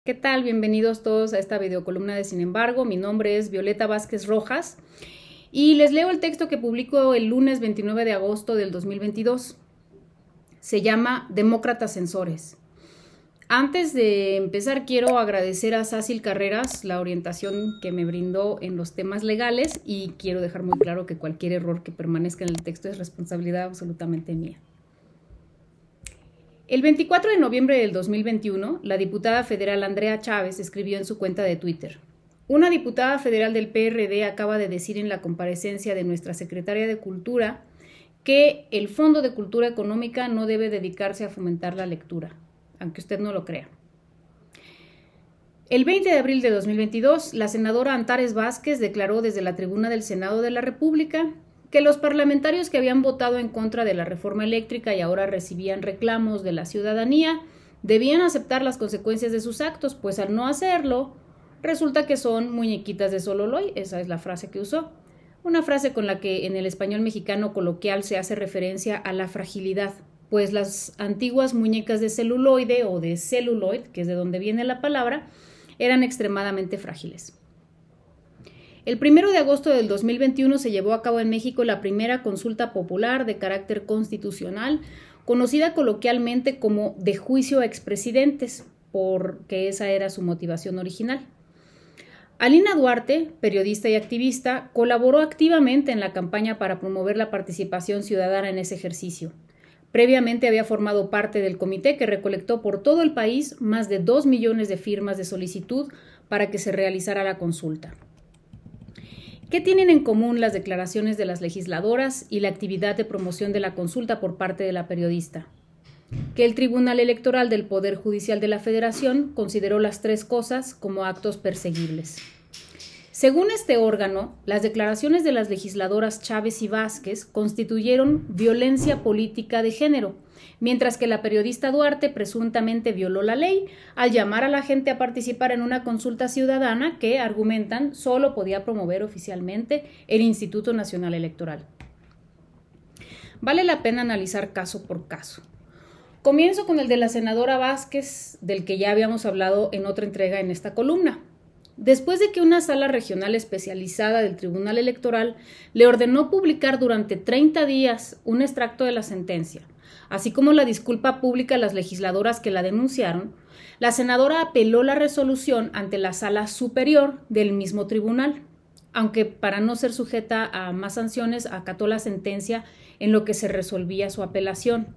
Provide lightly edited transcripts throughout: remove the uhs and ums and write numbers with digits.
¿Qué tal? Bienvenidos todos a esta videocolumna de Sin embargo. Mi nombre es Violeta Vázquez Rojas y les leo el texto que publico el lunes 29 de agosto del 2022. Se llama Demócratas Censores. Antes de empezar, quiero agradecer a Sácil Carreras la orientación que me brindó en los temas legales y quiero dejar muy claro que cualquier error que permanezca en el texto es responsabilidad absolutamente mía. El 24 de noviembre del 2021, la diputada federal Andrea Chávez escribió en su cuenta de Twitter: una diputada federal del PRD acaba de decir en la comparecencia de nuestra secretaria de Cultura que el Fondo de Cultura Económica no debe dedicarse a fomentar la lectura, aunque usted no lo crea. El 20 de abril de 2022, la senadora Antares Vázquez declaró desde la tribuna del Senado de la República que los parlamentarios que habían votado en contra de la reforma eléctrica y ahora recibían reclamos de la ciudadanía debían aceptar las consecuencias de sus actos, pues al no hacerlo, resulta que son muñequitas de Sololoy. Esa es la frase que usó. Una frase con la que en el español mexicano coloquial se hace referencia a la fragilidad, pues las antiguas muñecas de celuloide o de celuloid, que es de donde viene la palabra, eran extremadamente frágiles. El 1 de agosto del 2021 se llevó a cabo en México la primera consulta popular de carácter constitucional, conocida coloquialmente como de juicio a expresidentes, porque esa era su motivación original. Alina Duarte, periodista y activista, colaboró activamente en la campaña para promover la participación ciudadana en ese ejercicio. Previamente había formado parte del comité que recolectó por todo el país más de 2 millones de firmas de solicitud para que se realizara la consulta. ¿Qué tienen en común las declaraciones de las legisladoras y la actividad de promoción de la consulta por parte de la periodista? Que el Tribunal Electoral del Poder Judicial de la Federación consideró las tres cosas como actos perseguibles. Según este órgano, las declaraciones de las legisladoras Chávez y Vázquez constituyeron violencia política de género, mientras que la periodista Duarte presuntamente violó la ley al llamar a la gente a participar en una consulta ciudadana que, argumentan, solo podía promover oficialmente el Instituto Nacional Electoral. Vale la pena analizar caso por caso. Comienzo con el de la senadora Vázquez, del que ya habíamos hablado en otra entrega en esta columna. Después de que una sala regional especializada del Tribunal Electoral le ordenó publicar durante 30 días un extracto de la sentencia, así como la disculpa pública a las legisladoras que la denunciaron, la senadora apeló la resolución ante la sala superior del mismo tribunal, aunque para no ser sujeta a más sanciones acató la sentencia en lo que se resolvía su apelación.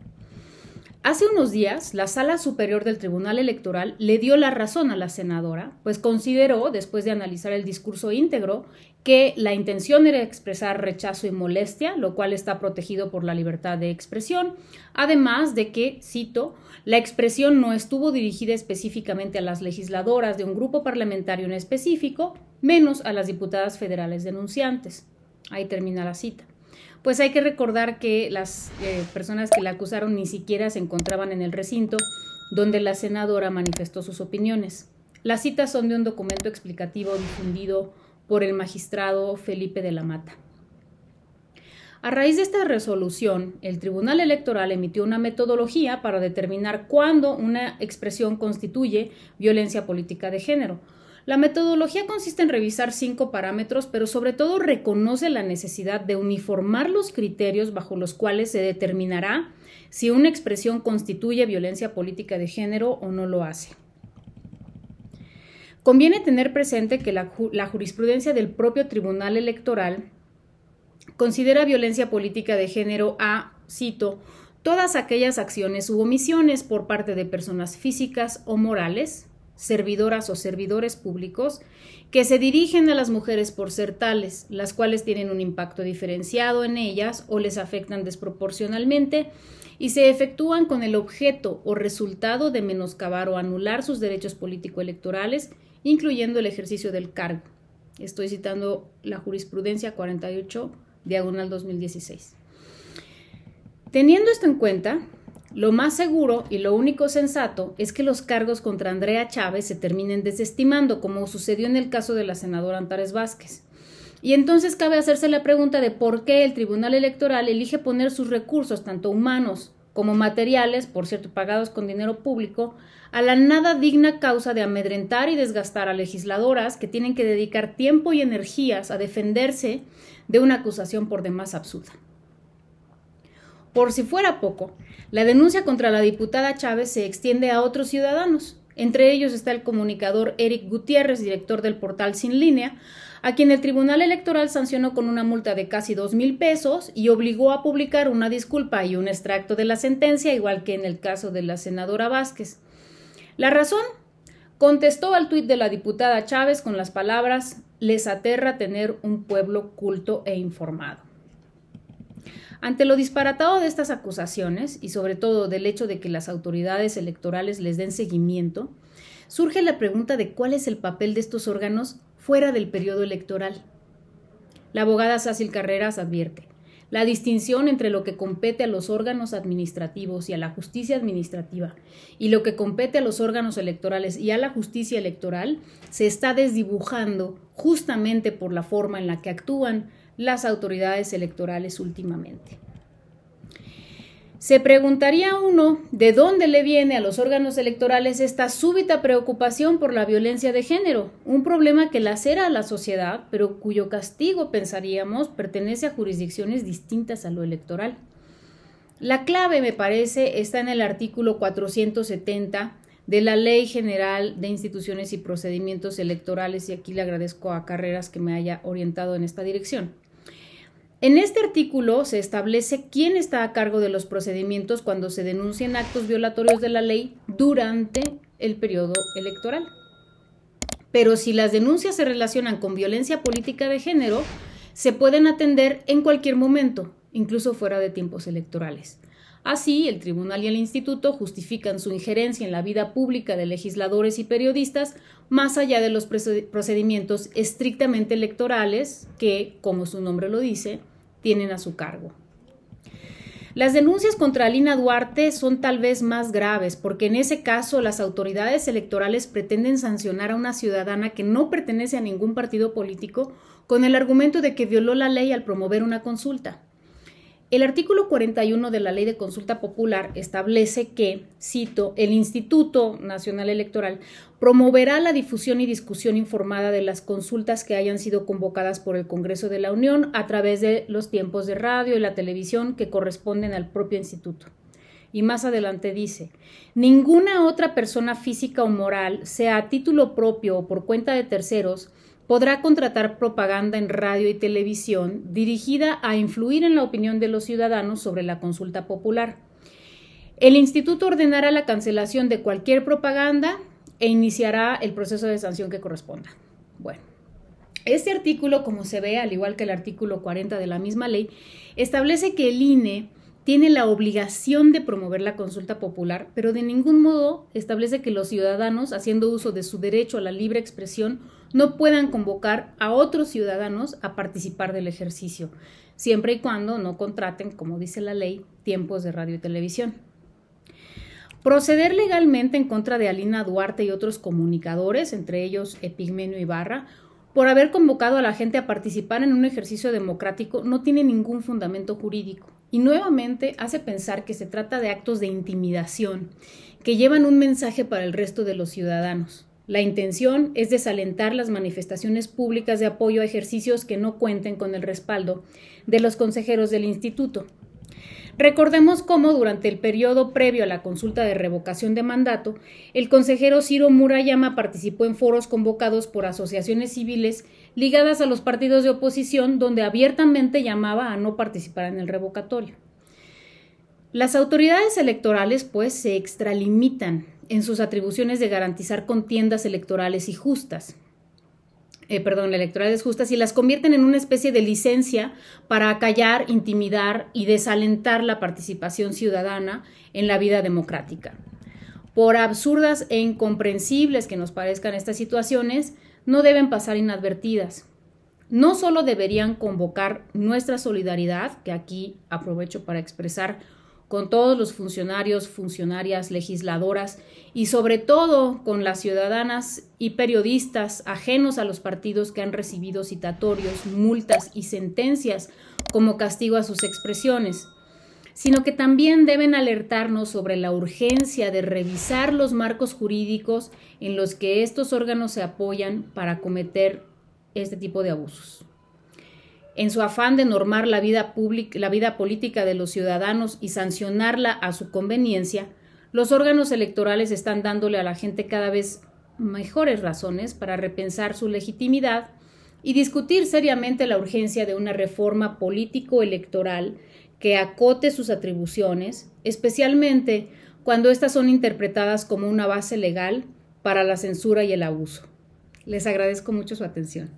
Hace unos días, la Sala Superior del Tribunal Electoral le dio la razón a la senadora, pues consideró, después de analizar el discurso íntegro, que la intención era expresar rechazo y molestia, lo cual está protegido por la libertad de expresión, además de que, cito, la expresión no estuvo dirigida específicamente a las legisladoras de un grupo parlamentario en específico, menos a las diputadas federales denunciantes. Ahí termina la cita. Pues hay que recordar que las personas que la acusaron ni siquiera se encontraban en el recinto donde la senadora manifestó sus opiniones. Las citas son de un documento explicativo difundido por el magistrado Felipe de la Mata. A raíz de esta resolución, el Tribunal Electoral emitió una metodología para determinar cuándo una expresión constituye violencia política de género. La metodología consiste en revisar 5 parámetros, pero sobre todo reconoce la necesidad de uniformar los criterios bajo los cuales se determinará si una expresión constituye violencia política de género o no lo hace. Conviene tener presente que la jurisprudencia del propio Tribunal Electoral considera violencia política de género a, cito, todas aquellas acciones u omisiones por parte de personas físicas o morales, servidoras o servidores públicos, que se dirigen a las mujeres por ser tales, las cuales tienen un impacto diferenciado en ellas o les afectan desproporcionalmente y se efectúan con el objeto o resultado de menoscabar o anular sus derechos político-electorales, incluyendo el ejercicio del cargo. Estoy citando la jurisprudencia 48/2016. Teniendo esto en cuenta, lo más seguro y lo único sensato es que los cargos contra Andrea Chávez se terminen desestimando, como sucedió en el caso de la senadora Antares Vázquez. Y entonces cabe hacerse la pregunta de por qué el Tribunal Electoral elige poner sus recursos, tanto humanos como materiales, por cierto, pagados con dinero público, a la nada digna causa de amedrentar y desgastar a legisladoras que tienen que dedicar tiempo y energías a defenderse de una acusación por demás absurda. Por si fuera poco, la denuncia contra la diputada Chávez se extiende a otros ciudadanos. Entre ellos está el comunicador Eric Gutiérrez, director del portal Sin Línea, a quien el Tribunal Electoral sancionó con una multa de casi 2,000 pesos y obligó a publicar una disculpa y un extracto de la sentencia, igual que en el caso de la senadora Vázquez. La razón: contestó al tuit de la diputada Chávez con las palabras: les aterra tener un pueblo culto e informado. Ante lo disparatado de estas acusaciones, y sobre todo del hecho de que las autoridades electorales les den seguimiento, surge la pregunta de cuál es el papel de estos órganos fuera del periodo electoral. La abogada Sácil Carreras advierte: la distinción entre lo que compete a los órganos administrativos y a la justicia administrativa y lo que compete a los órganos electorales y a la justicia electoral se está desdibujando justamente por la forma en la que actúan las autoridades electorales últimamente. Se preguntaría uno de dónde le viene a los órganos electorales esta súbita preocupación por la violencia de género, un problema que lacera a la sociedad, pero cuyo castigo, pensaríamos, pertenece a jurisdicciones distintas a lo electoral. La clave, me parece, está en el artículo 470 de la Ley General de Instituciones y Procedimientos Electorales, y aquí le agradezco a Carreras que me haya orientado en esta dirección. En este artículo se establece quién está a cargo de los procedimientos cuando se denuncien actos violatorios de la ley durante el periodo electoral. Pero si las denuncias se relacionan con violencia política de género, se pueden atender en cualquier momento, incluso fuera de tiempos electorales. Así, el tribunal y el instituto justifican su injerencia en la vida pública de legisladores y periodistas más allá de los procedimientos estrictamente electorales que, como su nombre lo dice, tienen a su cargo. Las denuncias contra Alina Duarte son tal vez más graves porque en ese caso las autoridades electorales pretenden sancionar a una ciudadana que no pertenece a ningún partido político con el argumento de que violó la ley al promover una consulta. El artículo 41 de la Ley de Consulta Popular establece que, cito, el Instituto Nacional Electoral promoverá la difusión y discusión informada de las consultas que hayan sido convocadas por el Congreso de la Unión a través de los tiempos de radio y la televisión que corresponden al propio instituto. Y más adelante dice: ninguna otra persona física o moral, sea a título propio o por cuenta de terceros, podrá contratar propaganda en radio y televisión dirigida a influir en la opinión de los ciudadanos sobre la consulta popular. El instituto ordenará la cancelación de cualquier propaganda e iniciará el proceso de sanción que corresponda. Bueno, este artículo, como se ve, al igual que el artículo 40 de la misma ley, establece que el INE tiene la obligación de promover la consulta popular, pero de ningún modo establece que los ciudadanos, haciendo uso de su derecho a la libre expresión, no puedan convocar a otros ciudadanos a participar del ejercicio, siempre y cuando no contraten, como dice la ley, tiempos de radio y televisión. Proceder legalmente en contra de Alina Duarte y otros comunicadores, entre ellos Epigmenio Ibarra, por haber convocado a la gente a participar en un ejercicio democrático no tiene ningún fundamento jurídico y nuevamente hace pensar que se trata de actos de intimidación que llevan un mensaje para el resto de los ciudadanos. La intención es desalentar las manifestaciones públicas de apoyo a ejercicios que no cuenten con el respaldo de los consejeros del instituto. Recordemos cómo durante el periodo previo a la consulta de revocación de mandato, el consejero Ciro Murayama participó en foros convocados por asociaciones civiles ligadas a los partidos de oposición, donde abiertamente llamaba a no participar en el revocatorio. Las autoridades electorales, pues, se extralimitan en sus atribuciones de garantizar contiendas electorales justas y las convierten en una especie de licencia para acallar, intimidar y desalentar la participación ciudadana en la vida democrática. Por absurdas e incomprensibles que nos parezcan estas situaciones, no deben pasar inadvertidas. No solo deberían convocar nuestra solidaridad, que aquí aprovecho para expresar con todos los funcionarios, funcionarias, legisladoras y sobre todo con las ciudadanas y periodistas ajenos a los partidos que han recibido citatorios, multas y sentencias como castigo a sus expresiones. sino que también deben alertarnos sobre la urgencia de revisar los marcos jurídicos en los que estos órganos se apoyan para cometer este tipo de abusos. En su afán de normar la vida política de los ciudadanos y sancionarla a su conveniencia, los órganos electorales están dándole a la gente cada vez mejores razones para repensar su legitimidad y discutir seriamente la urgencia de una reforma político-electoral que acote sus atribuciones, especialmente cuando éstas son interpretadas como una base legal para la censura y el abuso. Les agradezco mucho su atención.